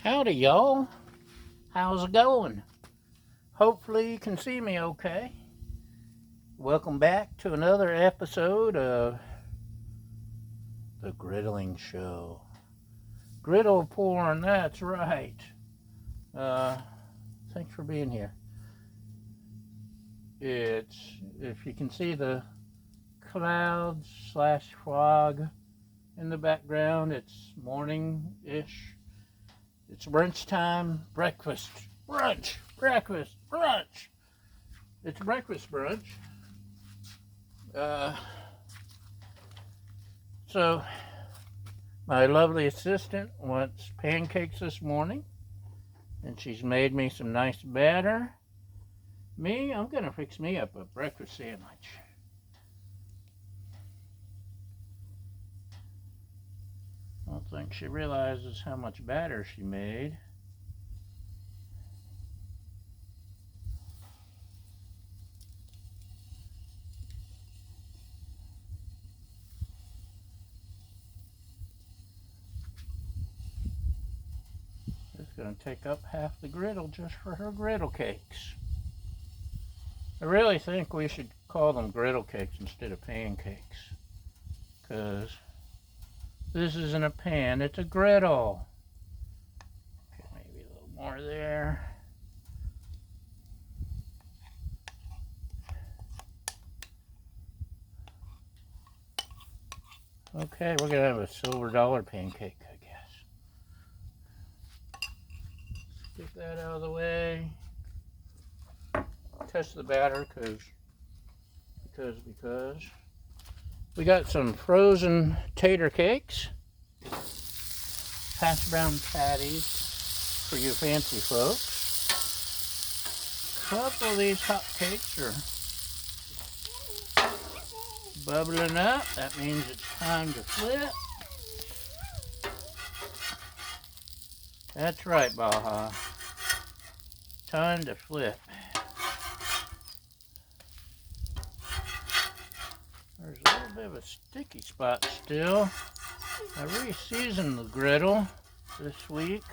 Howdy, y'all. How's it going? Hopefully you can see me okay. Welcome back to another episode of the Griddling Show. Griddle porn, that's right. Thanks for being here. It's, if you can see the clouds / fog in the background, it's morning-ish. It's brunch time, breakfast, brunch, breakfast, brunch. It's breakfast brunch. So my lovely assistant wants pancakes this morning, and she's made me some nice batter. I'm gonna fix me up a breakfast sandwich. I don't think she realizes how much batter she made. It's going to take up half the griddle just for her griddle cakes. I really think we should call them griddle cakes instead of pancakes, because this isn't a pan, it's a griddle. Okay, maybe a little more there. Okay, we're going to have a silver dollar pancake, I guess. Get that out of the way. Test the batter because we got some frozen tater cakes, hash brown patties for you fancy folks. A couple of these hot cakes are bubbling up. That means it's time to flip. That's right, Baja. Time to flip. There's a little bit of a sticky spot still. I re-seasoned the griddle this week.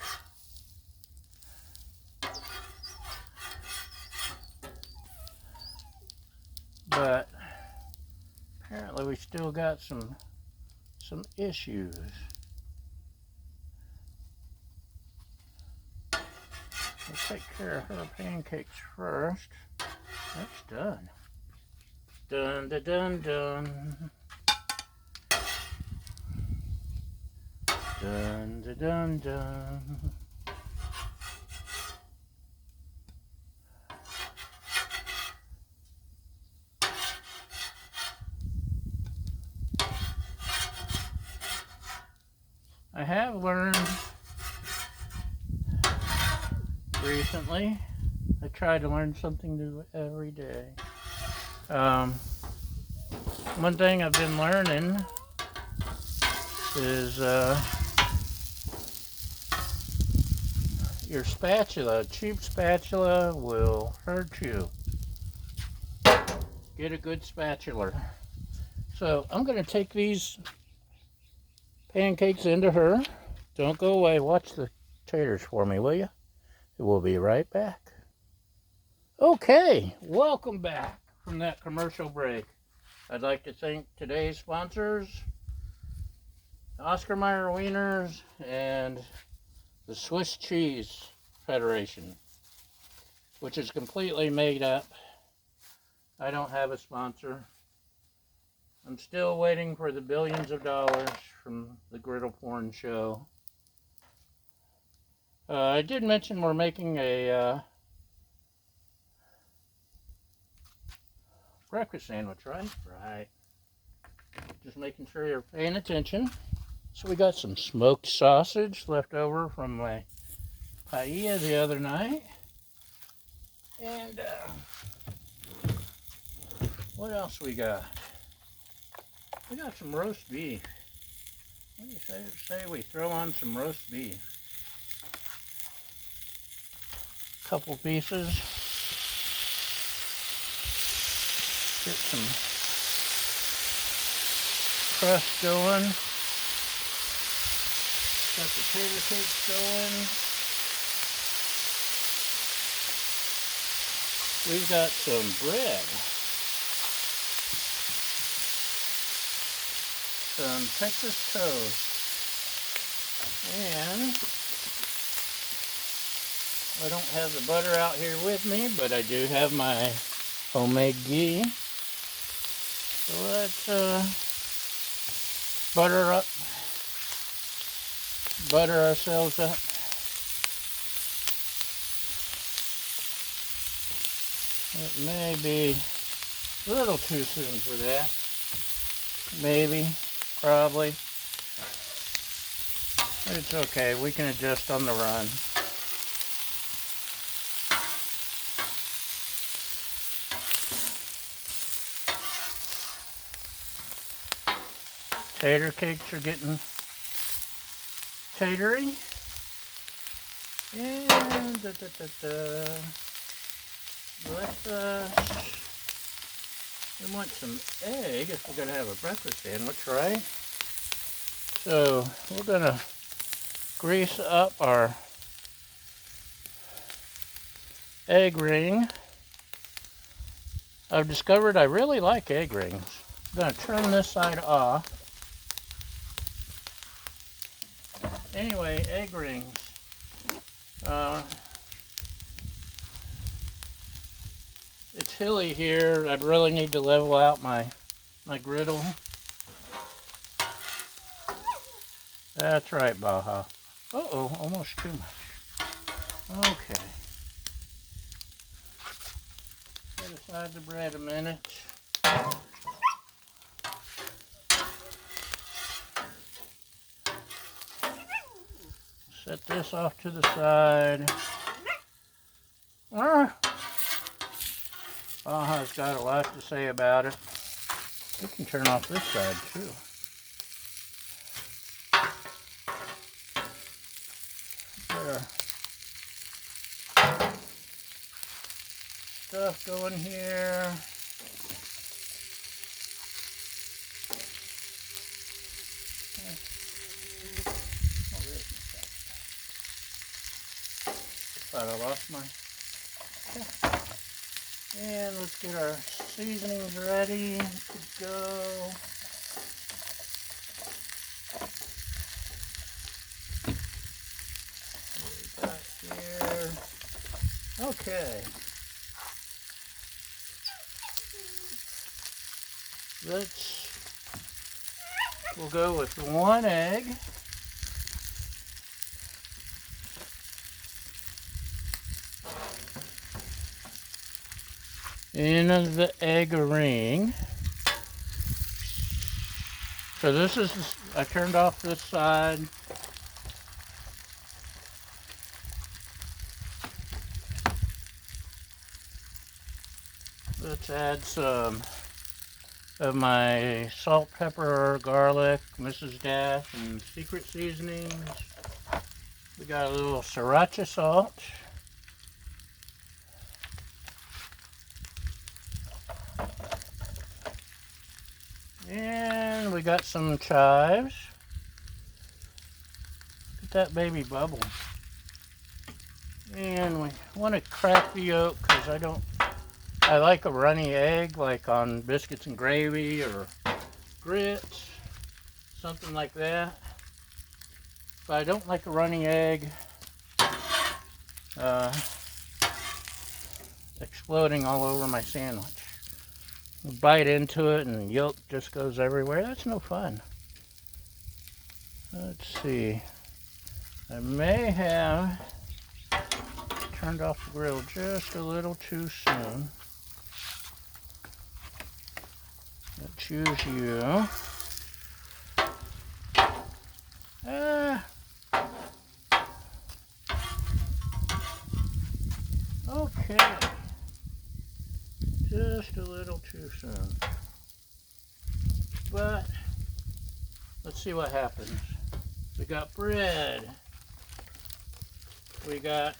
But apparently we still got some issues. Let's take care of her pancakes first. That's done. Dun dun dun dun. Dun dun dun dun. I have learned recently. I try to learn something new every day. One thing I've been learning is your spatula, cheap spatula, will hurt you. Get a good spatula. So I'm going to take these pancakes into her. Don't go away. Watch the taters for me, will you? We'll be right back. Okay, welcome back from that commercial break. I'd like to thank today's sponsors, Oscar Mayer Wieners and the Swiss Cheese Federation, which is completely made up. I don't have a sponsor. I'm still waiting for the billions of dollars from the Griddle Porn Show. I did mention we're making a breakfast sandwich, right? Right. Just making sure you're paying attention. So we got some smoked sausage left over from my paella the other night. And what else we got? We got some roast beef. What do you say we throw on some roast beef? Couple pieces. Get some crust going. Got the tater cakes going. we've got some bread, some Texas toast, and I don't have the butter out here with me, but I do have my homemade ghee. So let's butter ourselves up. It may be a little too soon for that. Maybe, probably. But it's okay, we can adjust on the run. Tater cakes are getting tatery. And we want some egg if we're going to have a breakfast sandwich, right? So we're going to grease up our egg ring. I've discovered I really like egg rings. I'm going to turn this side off. Anyway, egg rings. It's hilly here. I really need to level out my griddle. That's right, Baja. Uh-oh, almost too much. Okay. Set aside the bread a minute. Set this off to the side. Baja's got a lot to say about it. We can turn off this side too. Get our stuff going here. Thought I lost my... Okay. And let's get our seasonings ready to go. What we got here? Okay. We'll go with 1 egg. In the egg ring. So this is, I turned off this side. Let's add some of my salt, pepper, garlic, Mrs. Dash, and secret seasonings. We got a little sriracha salt. And we got some chives. Look at that baby bubble. And we want to crack the yolk because I like a runny egg, like on biscuits and gravy or grits, something like that. But I don't like a runny egg exploding all over my sandwich. You bite into it and yolk just goes everywhere. That's no fun. Let's see. I may have turned off the grill just a little too soon. Let's use you. Okay. Just a little too soon. But let's see what happens. We got bread. We got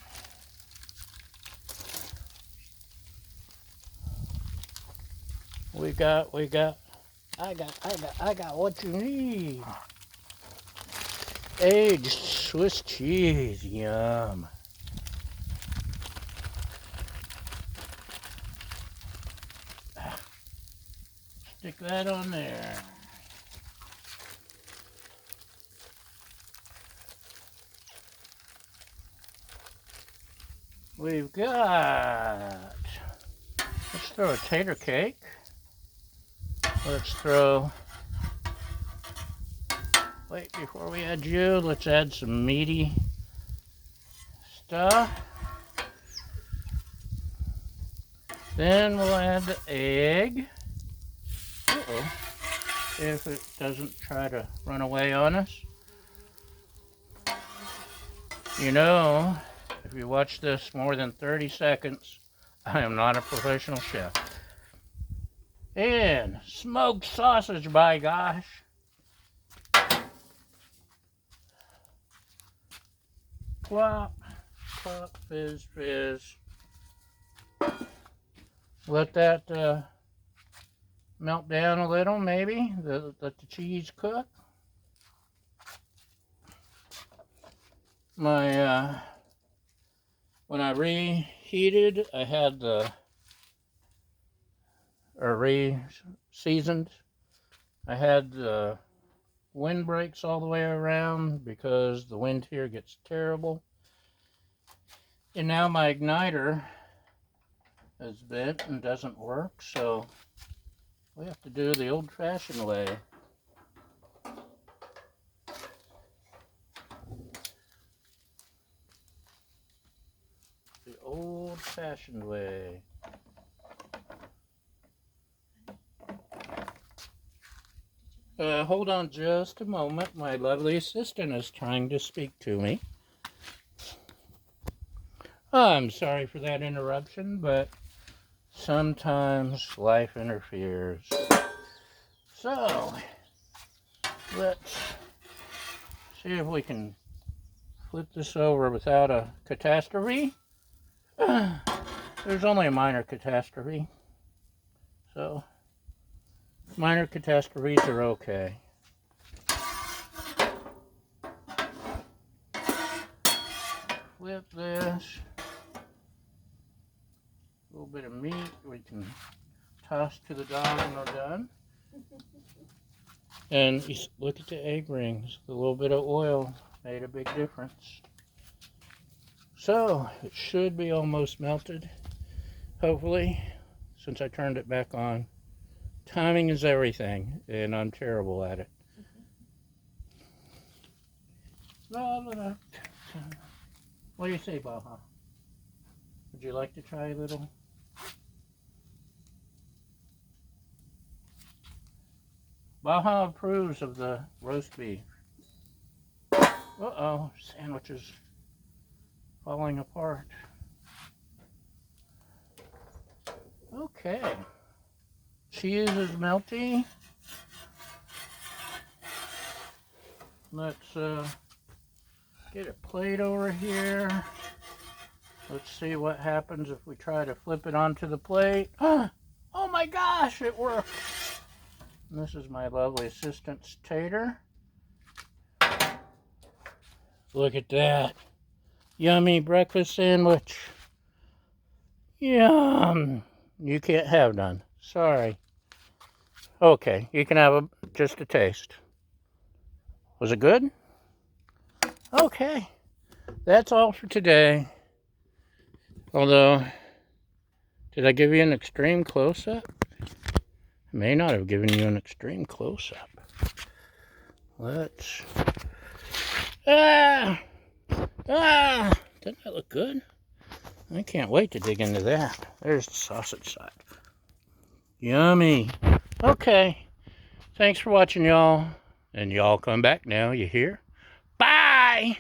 I got what you need. Aged Swiss cheese, yum. Stick that on there. We've got, let's throw a tater cake. Let's throw, wait, before we add you, let's add some meaty stuff. Then we'll add the egg. Uh-oh. If it doesn't try to run away on us. You know, if you watch this more than 30 seconds, I am not a professional chef. And smoked sausage, by gosh. Plop, plop, fizz, fizz. Let that melt down a little, maybe. Let the cheese cook. My when I reheated, I had re-seasoned. I had the windbreaks all the way around because the wind here gets terrible. And now my igniter is bent and doesn't work, so we have to do the old-fashioned way. The old-fashioned way. Hold on just a moment. My lovely assistant is trying to speak to me. I'm sorry for that interruption, but sometimes life interferes. So, let's see if we can flip this over without a catastrophe. There's only a minor catastrophe, so minor catastrophes are okay. Flip this. A little bit of meat we can toss to the dog when we're done. And look at the egg rings. A little bit of oil made a big difference. So it should be almost melted, hopefully, since I turned it back on. Timing is everything, and I'm terrible at it. What do you say, Baja? Would you like to try a little? Baja approves of the roast beef. Uh-oh, sandwich is falling apart. Okay. Cheese is melty. Let's get a plate over here. Let's see what happens if we try to flip it onto the plate. Oh my gosh, it worked. And this is my lovely assistant's tater. Look at that. Yummy breakfast sandwich. Yum. You can't have none. Sorry. Okay, you can have just a taste. Was it good? Okay. That's all for today. Although, did I give you an extreme close-up? I may not have given you an extreme close-up. Let's... Doesn't that look good? I can't wait to dig into that. There's the sausage side. Yummy. Okay. Thanks for watching, y'all. And y'all come back now, you hear? Bye!